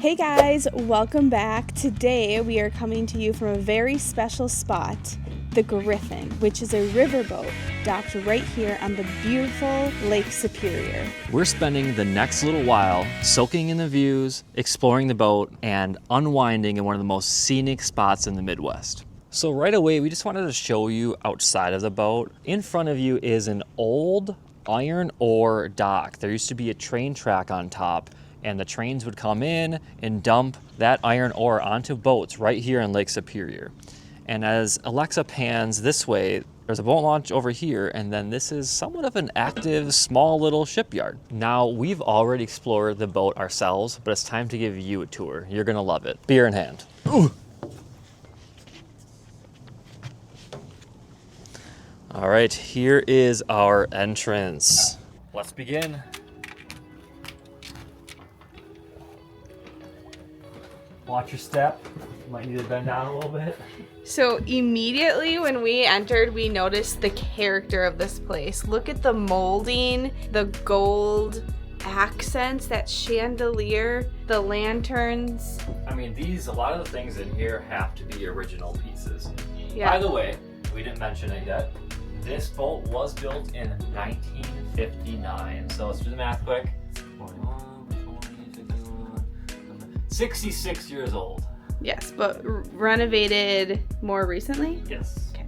Hey guys, welcome back. Today we are coming to you from a very special spot, the Griffin, which is a riverboat docked right here on the beautiful Lake Superior. We're spending the next little while soaking in the views, exploring the boat, and unwinding in one of the most scenic spots in the Midwest. So right away, we just wanted to show you outside of the boat. In front of you is an old iron ore dock. There used to be a train track on top, and the trains would come in and dump that iron ore onto boats right here in Lake Superior. And as Alexa pans this way, there's a boat launch over here, and then this is somewhat of an active, small little shipyard. Now, we've already explored the boat ourselves, but it's time to give you a tour. You're gonna love it. Beer in hand. Ooh. All right, here is our entrance. Let's begin. Watch your step. You might need to bend down a little bit. So immediately when we entered, we noticed the character of this place. Look at the molding, the gold accents, that chandelier, the lanterns. I mean, a lot of the things in here have to be original pieces. Yeah. By the way, we didn't mention it yet. This boat was built in 1959. So let's do the math quick. 66 years old. Yes, but renovated more recently? Yes. Okay.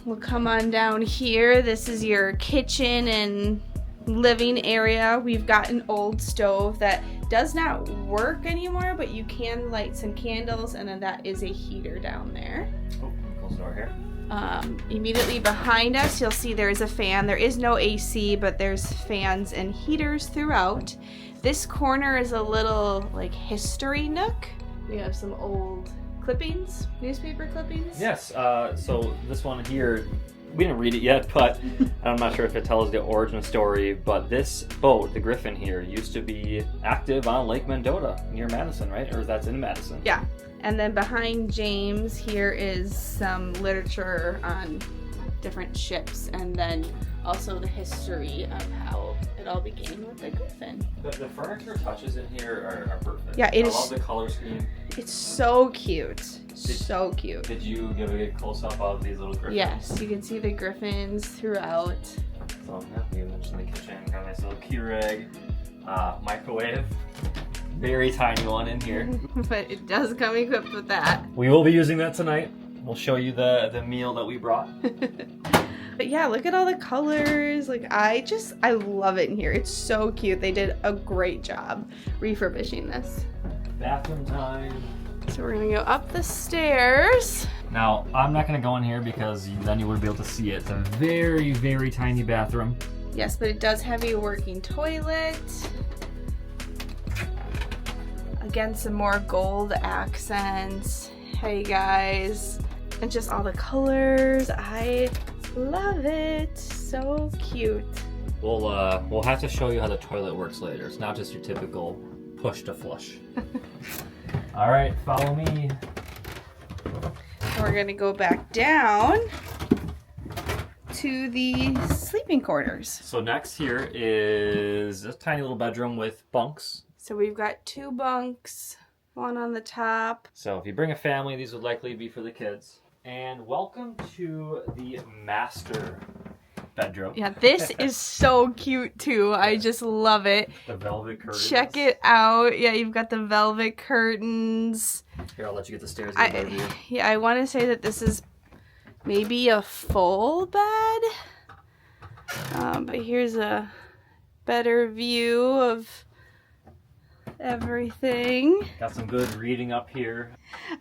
We'll come on down here. This is your kitchen and living area. We've got an old stove that does not work anymore, but you can light some candles, and then that is a heater down there. Oh, close the door here. Immediately behind us, you'll see there's a fan. There is no AC, but there's fans and heaters throughout. This corner is a little like history nook. We have some old clippings, newspaper clippings. Yes, so this one here, we didn't read it yet, but I'm not sure if it tells the origin story, but this boat, the Griffin here, used to be active on Lake Mendota near Madison, right? Or that's in Madison. Yeah, and then behind James here is some literature on different ships, and then also the history of how it all began with the Griffin. The furniture touches in here are perfect. Yeah, I love the color scheme. It's so cute. So cute. Did you give a good close-up of these little griffins? Yes, you can see the griffins throughout. So yeah, you mentioned the kitchen, got a nice little Keurig, microwave. Very tiny one in here. But it does come equipped with that. We will be using that tonight. We'll show you the meal that we brought. But yeah, look at all the colors. Like, I love it in here. It's so cute. They did a great job refurbishing this. Bathroom time. So we're gonna go up the stairs. Now, I'm not gonna go in here because then you would be able to see it. It's a very, very tiny bathroom. Yes, but it does have a working toilet. Again, some more gold accents. Hey guys. And just all the colors. I love it. So cute. We'll have to show you how the toilet works later. It's not just your typical push to flush. All right, follow me. We're gonna go back down to the sleeping quarters. So next here is a tiny little bedroom with bunks. So we've got 2 bunks, one on the top. So if you bring a family, these would likely be for the kids. And welcome to the master bedroom. Yeah, this is so cute too. I just love it. The velvet curtains. Check it out. Yeah, you've got the velvet curtains. Here, I'll let you get the stairs. Get a better view. Yeah, I want to say that this is maybe a full bed. But here's a better view of everything. Got some good reading up here.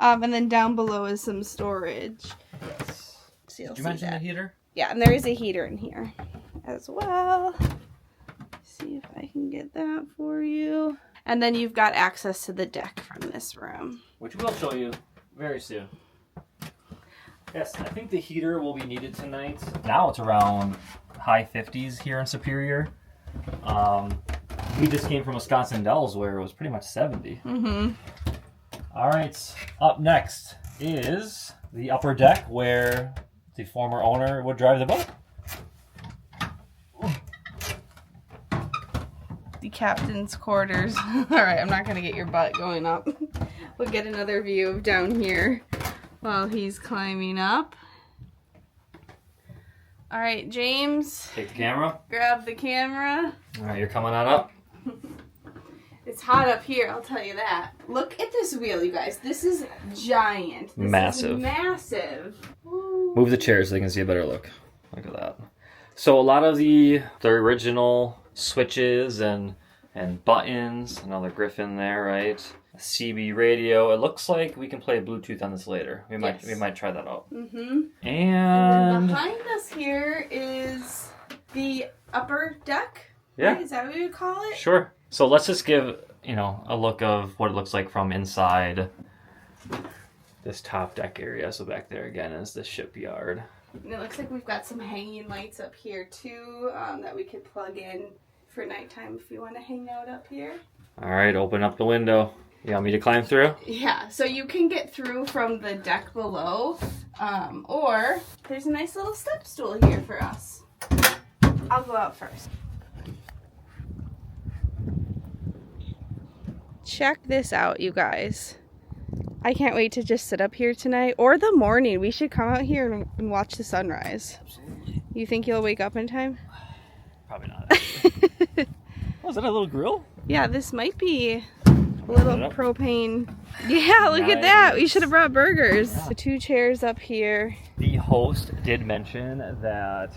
And then down below is some storage. Yes. So you'll Did you see mention that. the heater? Yeah, and there is a heater in here as well. See if I can get that for you. And then you've got access to the deck from this room. Which we'll show you very soon. Yes, I think the heater will be needed tonight. Now it's around high 50s here in Superior. We just came from Wisconsin Dells where it was pretty much 70. Mm-hmm. All right, up next is the upper deck where the former owner would drive the boat. the captain's quarters. All right, I'm not gonna get your butt going up. We'll get another view of down here while he's climbing up. All right, James. Take the camera. Grab the camera. All right, you're coming on up. It's hot up here, I'll tell you that. Look at this wheel, you guys. This is giant. This Massive. is massive. Ooh. Move the chair so they can see a better look. Look at that. So a lot of the original switches and buttons, another Griffin there, right? A CB radio. It looks like we can play Bluetooth on this later. We might try that out. Mm-hmm. And behind us here is the upper deck. Yeah. Right? Is that what you call it? Sure. So let's just give, a look of what it looks like from inside this top deck area. So back there again is the shipyard. And it looks like we've got some hanging lights up here too that we could plug in for nighttime if you want to hang out up here. All right, open up the window. You want me to climb through? Yeah, so you can get through from the deck below, or there's a nice little step stool here for us. I'll go out first. Check this out, you guys. I can't wait to just sit up here tonight or the morning. We should come out here and watch the sunrise. Absolutely. You think you'll wake up in time? Probably not. Oh, is that a little grill? Yeah, this might be a little propane. Yeah, look at that. We should have brought burgers. Yeah. The 2 chairs up here. The host did mention that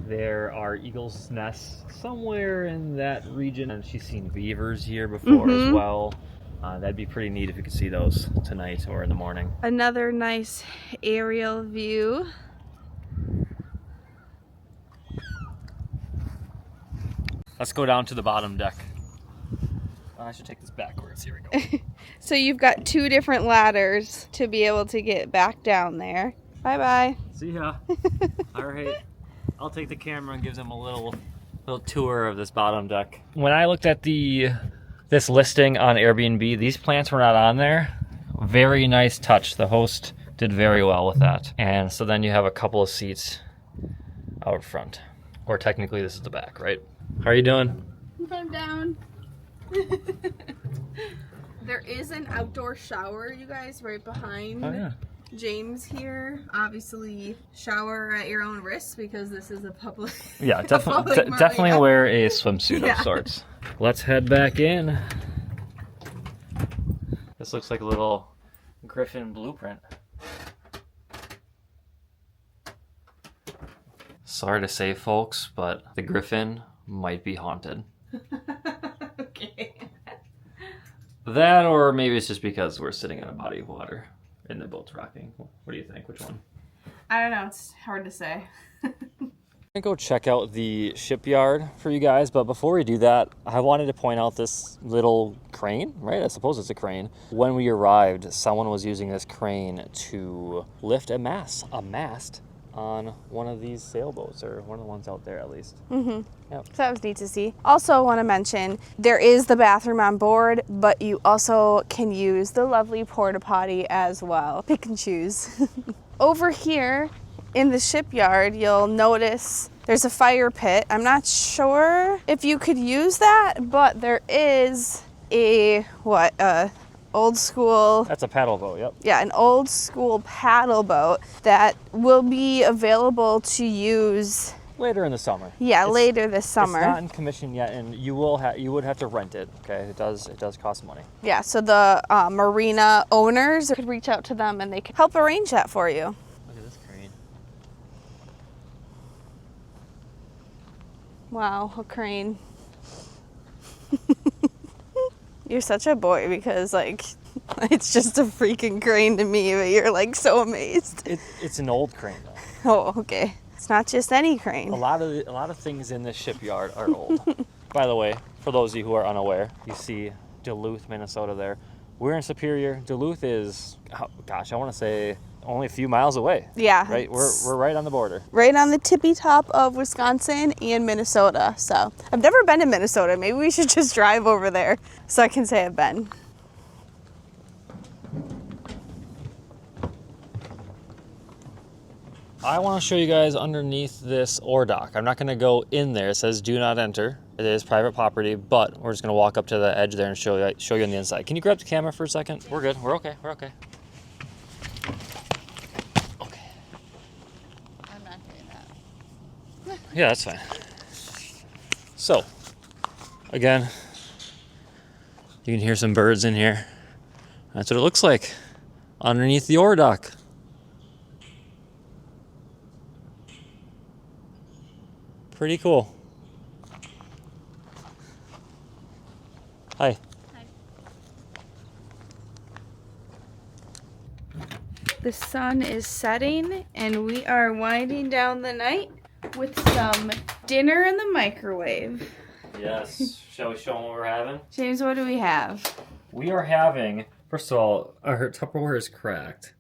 there are eagles' nests somewhere in that region, and she's seen beavers here before as well. That'd be pretty neat if you could see those tonight or in the morning. Another nice aerial view. Let's go down to the bottom deck. I should take this backwards. Here we go. So you've got 2 different ladders to be able to get back down there. Bye-bye. See ya. All right. I'll take the camera and give them a little tour of this bottom deck. When I looked at this listing on Airbnb, these plants were not on there. Very nice touch. The host did very well with that. And so then you have a couple of seats out front. Or technically this is the back, right? How are you doing? I'm down. There is an outdoor shower, you guys, right behind James here. Obviously, shower at your own risk because this is a public. Yeah, definitely wear a swimsuit of sorts. Let's head back in. This looks like a little Griffin blueprint. Sorry to say, folks, but the Griffin might be haunted. Okay. That, or maybe it's just because we're sitting in a body of water and the boat's rocking. What do you think? Which one? I don't know. It's hard to say. I'm gonna go check out the shipyard for you guys, but before we do that, I wanted to point out this little crane, right? I suppose it's a crane. When we arrived, someone was using this crane to lift a mast on one of these sailboats, or one of the ones out there at least. Mm-hmm. Yep. So that was neat to see. Also want to mention, there is the bathroom on board, but you also can use the lovely porta potty as well. Pick and choose. Over here in the shipyard, you'll notice there's a fire pit. I'm not sure if you could use that, but there is a, old school. That's a paddle boat, yep. Yeah, an old school paddle boat that will be available to use later in the summer. Yeah, later this summer. It's not in commission yet, and you would have to rent it. Okay, it does cost money. Yeah, so the marina owners could reach out to them, and they could help arrange that for you. Look at this crane. Wow, a crane. You're such a boy because, it's just a freaking crane to me, but you're, so amazed. It's an old crane, though. Oh, okay. It's not just any crane. A lot of things in this shipyard are old. By the way, for those of you who are unaware, you see Duluth, Minnesota there. We're in Superior. Duluth is, I want to say only a few miles away. Yeah. Right? We're right on the border. Right on the tippy top of Wisconsin and Minnesota. So I've never been to Minnesota. Maybe we should just drive over there so I can say I've been. I want to show you guys underneath this ore dock. I'm not going to go in there. It says do not enter. It is private property, but we're just going to walk up to the edge there and show you on the inside. Can you grab the camera for a second? We're good. We're okay. We're okay. Okay. I'm not doing that. Yeah, that's fine. So, again, you can hear some birds in here. That's what it looks like underneath the ore dock. Pretty cool. Hi. Hi. The sun is setting and we are winding down the night with some dinner in the microwave. Yes. Shall we show them what we're having? James, what do we have? We are having, first of all, our Tupperware is cracked.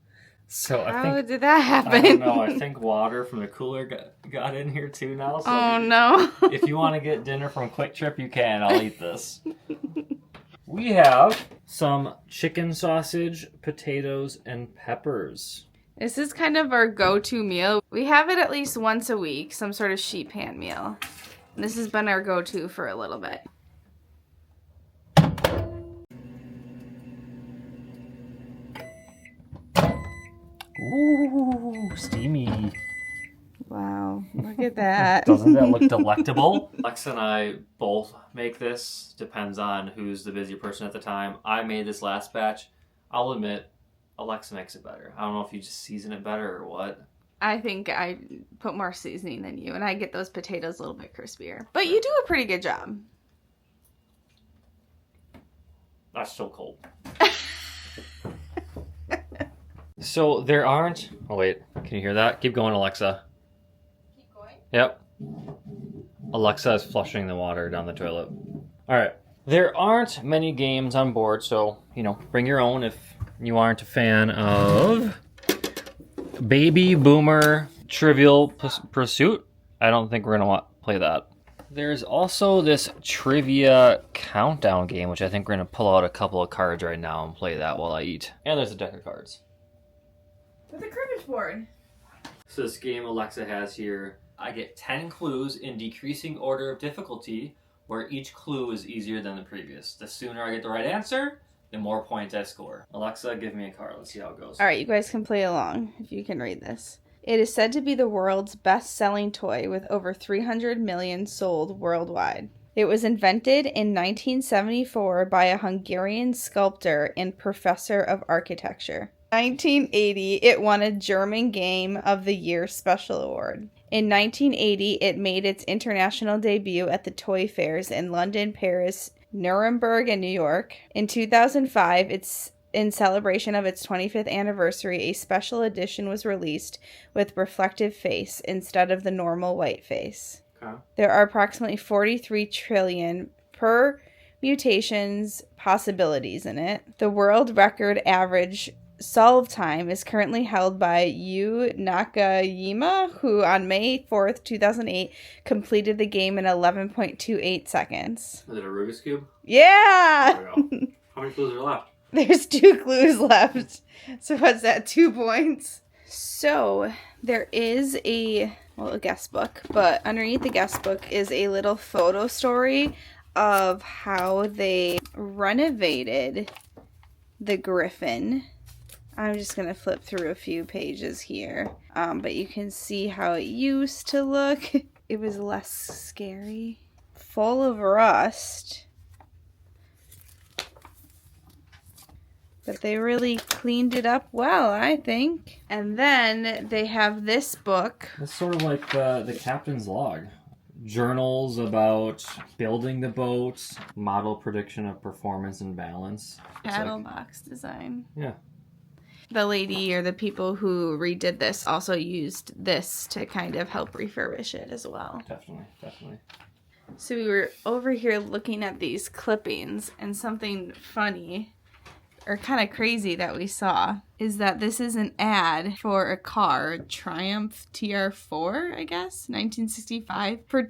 So How did that happen? I don't know. I think water from the cooler got in here too now. So oh no. If you want to get dinner from Kwik Trip, you can. I'll eat this. We have some chicken sausage, potatoes, and peppers. This is kind of our go-to meal. We have it at least once a week, some sort of sheet pan meal. And this has been our go-to for a little bit. Ooh, steamy. Wow, look at that. Doesn't that look delectable? Alexa and I both make this. Depends on who's the busy person at the time. I made this last batch. I'll admit, Alexa makes it better. I don't know if you just season it better or what. I think I put more seasoning than you, and I get those potatoes a little bit crispier. But you do a pretty good job. That's so cold. So there aren't... Oh, wait. Can you hear that? Keep going, Alexa. Keep going? Yep. Alexa is flushing the water down the toilet. All right. There aren't many games on board, so, bring your own if you aren't a fan of Baby Boomer Trivial Pursuit. I don't think we're going to play that. There's also this trivia countdown game, which I think we're going to pull out a couple of cards right now and play that while I eat. And there's a deck of cards. With a cribbage board. So this game Alexa has here, I get 10 clues in decreasing order of difficulty, where each clue is easier than the previous. The sooner I get the right answer, the more points I score. Alexa, give me a card. Let's see how it goes. All right, you guys can play along if you can read this. It is said to be the world's best-selling toy with over 300 million sold worldwide. It was invented in 1974 by a Hungarian sculptor and professor of architecture. 1980, it won a German Game of the Year Special Award. In 1980, it made its international debut at the toy fairs in London, Paris, Nuremberg, and New York. In 2005, in celebration of its 25th anniversary, a special edition was released with reflective face instead of the normal white face. Okay. There are approximately 43 trillion permutations possibilities in it. The world record average solve time is currently held by Yu Nakayama, who on May 4th, 2008, completed the game in 11.28 seconds. Is it a Rubik's Cube? Yeah! There we go. How many clues are left? There's 2 clues left. So what's that, 2 points? So there is a guest book, but underneath the guest book is a little photo story of how they renovated the Griffin. I'm just going to flip through a few pages here, but you can see how it used to look. It was less scary. Full of rust. But they really cleaned it up well, I think. And then they have this book. It's sort of like the captain's log. Journals about building the boat, model prediction of performance and balance. Paddle box design. Yeah. The lady or the people who redid this also used this to kind of help refurbish it as well. Definitely. So we were over here looking at these clippings, and something funny or kind of crazy that we saw is that this is an ad for a car, Triumph TR4, I guess, 1965, for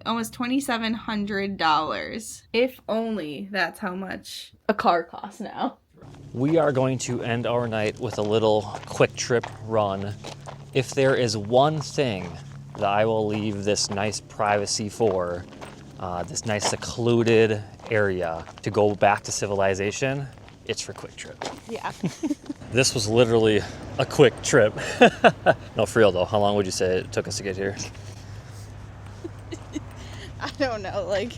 almost $2,700. If only that's how much a car costs now. We are going to end our night with a little Kwik Trip run. If there is one thing that I will leave this nice privacy for, this nice secluded area to go back to civilization, it's for Kwik Trip. Yeah. This was literally a quick trip. No, for real though, how long would you say it took us to get here? I don't know, like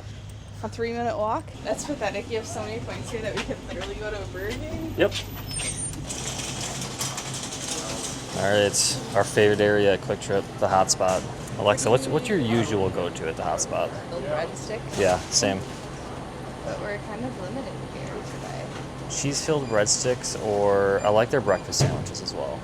a 3-minute walk? That's pathetic. You have so many points here that we could literally go to a Burger King. Yep. All right, it's our favorite area at Kwik Trip, the hot spot. Alexa, what's your usual go-to at the hot spot? The breadsticks. Yeah, same. But we're kind of limited here today. Cheese-filled breadsticks, or I like their breakfast sandwiches as well.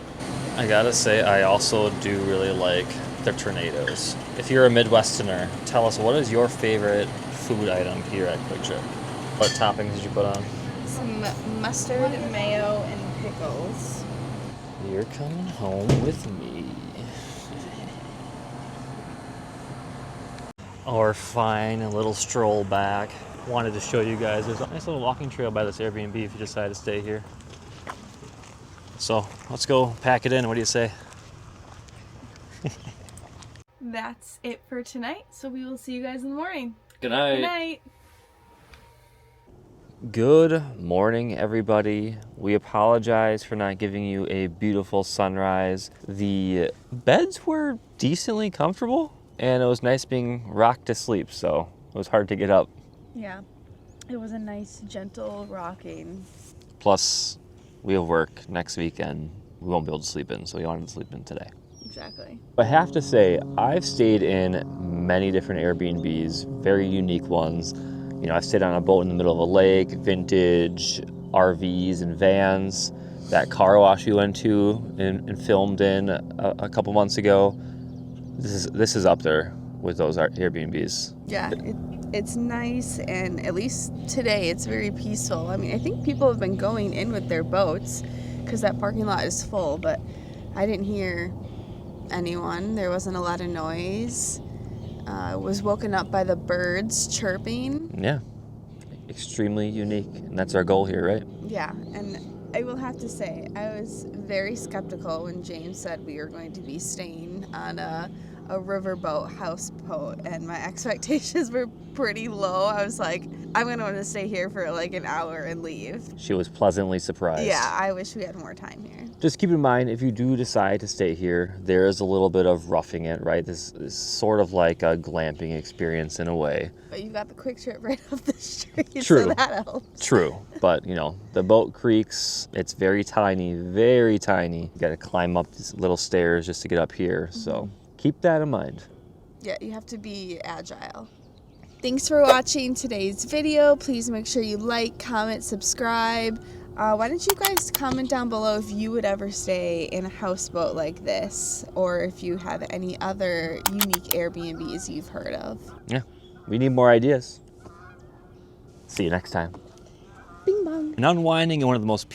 I gotta say, I also do really like their tornadoes. If you're a Midwesterner, tell us, what is your favorite food item here at Kwik Trip? What toppings did you put on? Some mustard, mayo, and pickles. You're coming home with me. Our fine little stroll back. Wanted to show you guys, there's a nice little walking trail by this Airbnb if you decide to stay here. So let's go pack it in. What do you say? That's it for tonight, so we will see you guys in the morning. Good night. Good night. Good morning, everybody. We apologize for not giving you a beautiful sunrise. The beds were decently comfortable, and it was nice being rocked to sleep, so it was hard to get up. Yeah, it was a nice, gentle rocking. Plus, we have work next weekend. We won't be able to sleep in, so we wanted to sleep in today. Exactly. I have to say, I've stayed in many different Airbnbs, very unique ones. You know, I've stayed on a boat in the middle of a lake, vintage RVs and vans. That car wash we went to and filmed in a couple months ago. This is up there with those Airbnbs. Yeah, it's nice, and at least today it's very peaceful. I mean, I think people have been going in with their boats because that parking lot is full, but I didn't hear anyone. There wasn't a lot of noise. I was woken up by the birds chirping. Yeah, extremely unique, and that's our goal here, right? Yeah, and I will have to say, I was very skeptical when James said we were going to be staying on a riverboat houseboat, and my expectations were pretty low. I was like, I'm going to want to stay here for like an hour and leave. She was pleasantly surprised. Yeah, I wish we had more time here. Just keep in mind, if you do decide to stay here, there is a little bit of roughing it, right? This is sort of like a glamping experience in a way. But you got the Kwik Trip right up the street, True. so that helps. True, but you know, the boat creaks. It's very tiny, very tiny. You got to climb up these little stairs just to get up here, so keep that in mind. Yeah, you have to be agile. Thanks for watching today's video. Please make sure you like, comment, subscribe. Why don't you guys comment down below if you would ever stay in a houseboat like this, or if you have any other unique Airbnbs you've heard of. Yeah, we need more ideas. See you next time. Bing bong. And unwinding in one of the most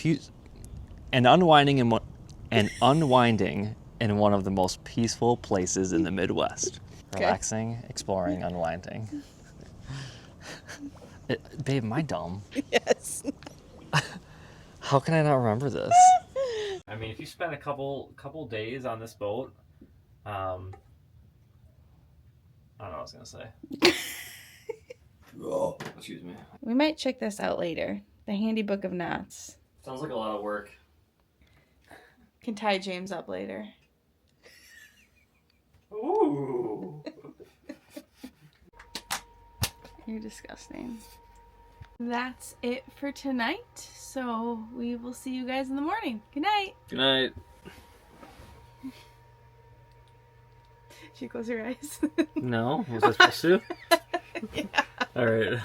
unwinding in one of the most peaceful places in the Midwest. Okay. Relaxing, exploring, unwinding. Babe, am I dumb? Yes. How can I not remember this? I mean, if you spend a couple days on this boat, I don't know what I was gonna say. Oh, excuse me. We might check this out later. The Handy Book of Knots. Sounds like a lot of work. Can tie James up later. Ooh. You're disgusting. That's it for tonight. So we will see you guys in the morning. Good night. Good night. Should you close your eyes? No, was I supposed to? Yeah. All right.